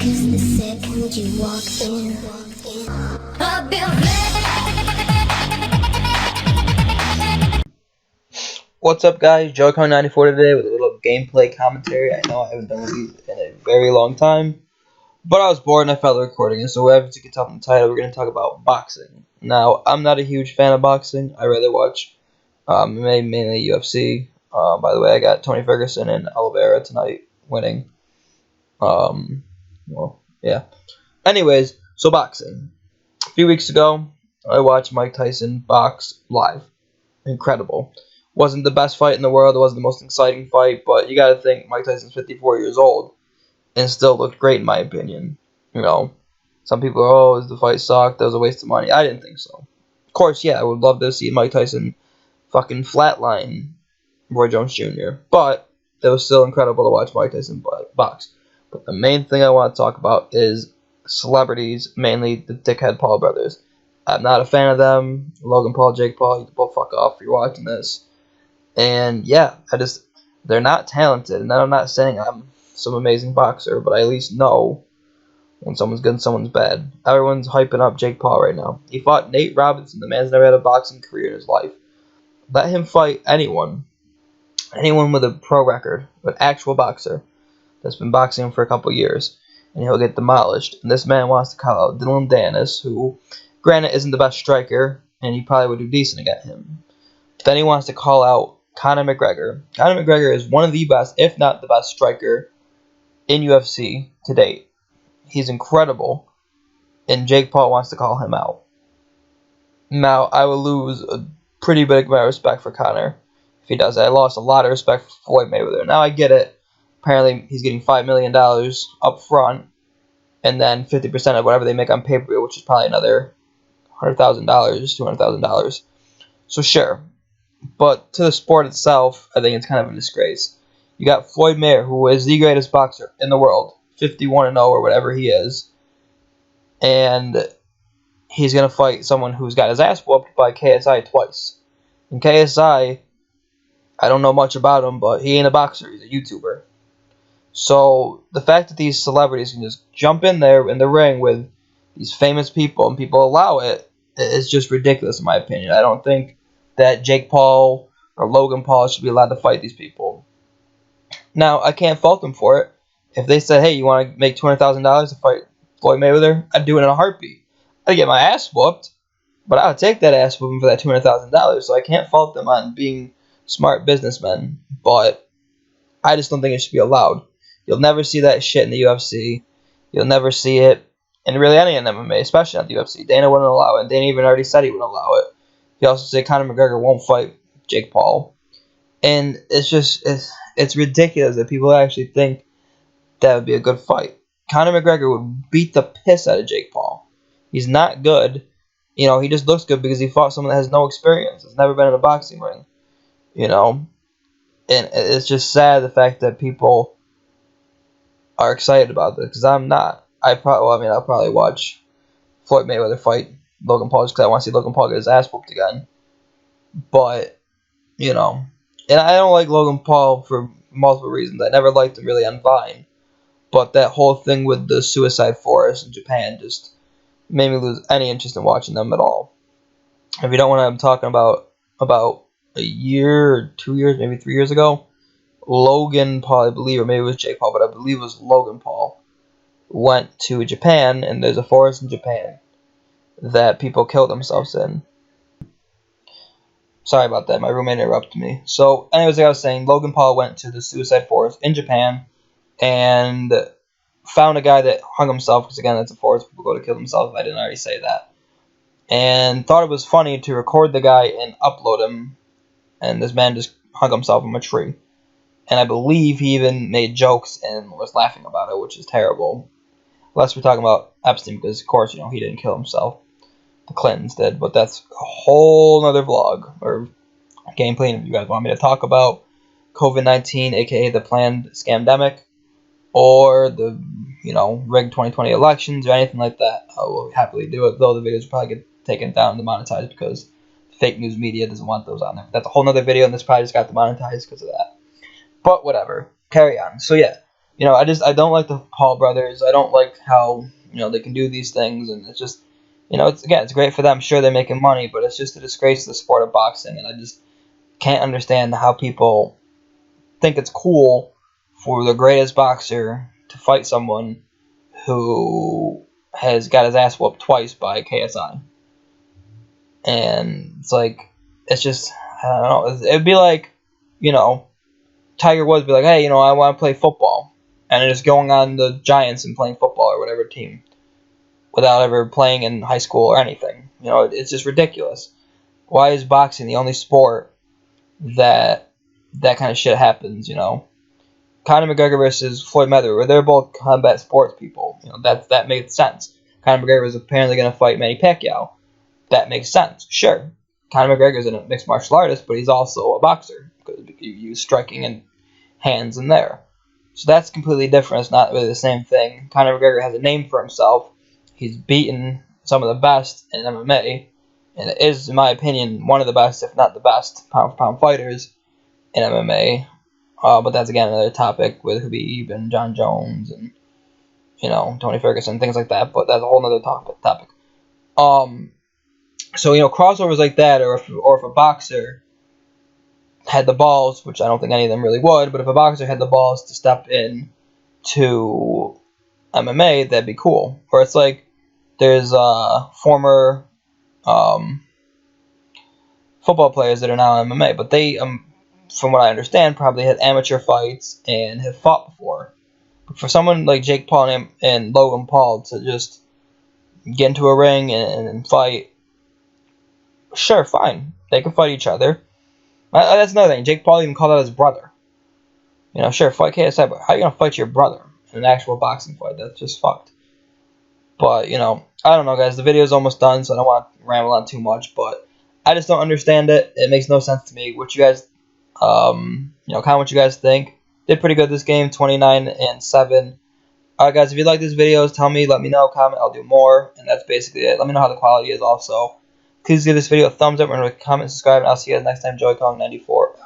'Cause the second you walk in, I've been What's up, guys? JoeCon94 today with a little gameplay commentary. I know I haven't done these in a very long time, but I was bored and I felt like recording it. So as you can tell from the title, we're going to talk about boxing. Now, I'm not a huge fan of boxing. I rather watch mainly UFC. By the way, I got Tony Ferguson and Oliveira tonight winning. Well, yeah. Anyways, so boxing. A few weeks ago, I watched Mike Tyson box live. Incredible. Wasn't the best fight in the world. It wasn't the most exciting fight, but you got to think Mike Tyson's 54 years old and still looked great in my opinion. You know, some people are, oh, the fight sucked. That was a waste of money. I didn't think so. Of course, yeah, I would love to see Mike Tyson fucking flatline Roy Jones Jr., but it was still incredible to watch Mike Tyson box. But the main thing I want to talk about is celebrities, mainly the dickhead Paul brothers. I'm not a fan of them. Logan Paul, Jake Paul, you can both fuck off if you're watching this. And yeah, they're not talented. And I'm not saying I'm some amazing boxer, but I at least know when someone's good and someone's bad. Everyone's hyping up Jake Paul right now. He fought Nate Robinson. The man's never had a boxing career in his life. Let him fight anyone with a pro record, an actual boxer that's been boxing for a couple years, and he'll get demolished. And this man wants to call out Dylan Dennis, who, granted, isn't the best striker, and he probably would do decent against him. But then he wants to call out Conor McGregor. Conor McGregor is one of the best, if not the best striker in UFC to date. He's incredible, and Jake Paul wants to call him out. Now, I will lose a pretty big amount of respect for Conor if he does that. I lost a lot of respect for Floyd Mayweather. Now, I get it. Apparently, he's getting $5 million up front, and then 50% of whatever they make on pay-per-view, which is probably another $100,000, $200,000. So, sure. But to the sport itself, I think it's kind of a disgrace. You got Floyd Mayweather, who is the greatest boxer in the world, 51-0 or whatever he is, and he's going to fight someone who's got his ass whooped by KSI twice. And KSI, I don't know much about him, but he ain't a boxer, he's a YouTuber. So the fact that these celebrities can just jump in there in the ring with these famous people and people allow it is just ridiculous in my opinion. I don't think that Jake Paul or Logan Paul should be allowed to fight these people. Now, I can't fault them for it. If they said, hey, you want to make $200,000 to fight Floyd Mayweather, I'd do it in a heartbeat. I'd get my ass whooped, but I would take that ass whooping for that $200,000, so I can't fault them on being smart businessmen, but I just don't think it should be allowed. You'll never see that shit in the UFC. You'll never see it in really any MMA, especially not the UFC. Dana wouldn't allow it, and Dana even already said he wouldn't allow it. He also said Conor McGregor won't fight Jake Paul. And it's ridiculous that people actually think that would be a good fight. Conor McGregor would beat the piss out of Jake Paul. He's not good. You know, he just looks good because he fought someone that has no experience, has never been in a boxing ring. You know? And it's just sad the fact that people are excited about this, because I'm not. I'll probably watch Floyd Mayweather fight Logan Paul just because I want to see Logan Paul get his ass whooped again. But, you know, and I don't like Logan Paul for multiple reasons. I never liked him really on Vine. But that whole thing with the suicide forest in Japan just made me lose any interest in watching them at all. If you don't know what I'm talking about a year or 2 years, maybe 3 years ago, Logan Paul, I believe, or maybe it was Jake Paul, but I believe it was Logan Paul, went to Japan, and there's a forest in Japan that people kill themselves in. Sorry about that, my roommate interrupted me. So, anyways, like I was saying, Logan Paul went to the suicide forest in Japan and found a guy that hung himself, because again, that's a forest people go to kill themselves, I didn't already say that. And thought it was funny to record the guy and upload him, and this man just hung himself from a tree. And I believe he even made jokes and was laughing about it, which is terrible. Unless we're talking about Epstein, because of course, you know, he didn't kill himself. The Clintons did, but that's a whole other vlog, or gameplay. If you guys want me to talk about COVID-19, aka the planned scamdemic, or the, you know, rigged 2020 elections, or anything like that, I will happily do it, though the videos will probably get taken down and demonetized because fake news media doesn't want those on there. That's a whole other video, and this probably just got demonetized because of that. But whatever. Carry on. So yeah, I don't like the Paul brothers. I don't like how they can do these things, and it's just it's great for them. Sure, they're making money, but it's just a disgrace to the sport of boxing, and I just can't understand how people think it's cool for the greatest boxer to fight someone who has got his ass whooped twice by KSI. And it's like, it's just, I don't know. It'd be like, Tiger Woods be like, hey, I want to play football. And just going on the Giants and playing football or whatever team without ever playing in high school or anything. It's just ridiculous. Why is boxing the only sport that kind of shit happens, Conor McGregor versus Floyd Mayweather, where they're both combat sports people. That makes sense. Conor McGregor is apparently going to fight Manny Pacquiao. That makes sense. Sure, Conor McGregor is a mixed martial artist, but he's also a boxer because you use striking and hands in there. So that's completely different. It's not really the same thing. Conor McGregor has a name for himself. He's beaten some of the best in MMA, and is, in my opinion, one of the best, if not the best, pound-for-pound fighters in MMA. But that's, again, another topic with Khabib and John Jones and, Tony Ferguson, things like that. But that's a whole other topic. So, crossovers like that, or if a boxer had the balls, which I don't think any of them really would, but if a boxer had the balls to step in to MMA, that'd be cool. Or it's like there's former football players that are now in MMA, but they, from what I understand, probably had amateur fights and have fought before. But for someone like Jake Paul and Logan Paul to just get into a ring and fight, sure, fine. They can fight each other. That's another thing. Jake Paul even called out his brother. Sure, fight KSI, but how are you going to fight your brother in an actual boxing fight? That's just fucked. But, I don't know, guys. The video's almost done, so I don't want to ramble on too much, but I just don't understand it. It makes no sense to me. What you guys, kind of what you guys think. Did pretty good this game, 29-7. Alright, guys, if you like these videos, tell me, let me know, comment, I'll do more, and that's basically it. Let me know how the quality is also. Please give this video a thumbs up, remember to comment, subscribe, and I'll see you guys next time. Joey Kong 94.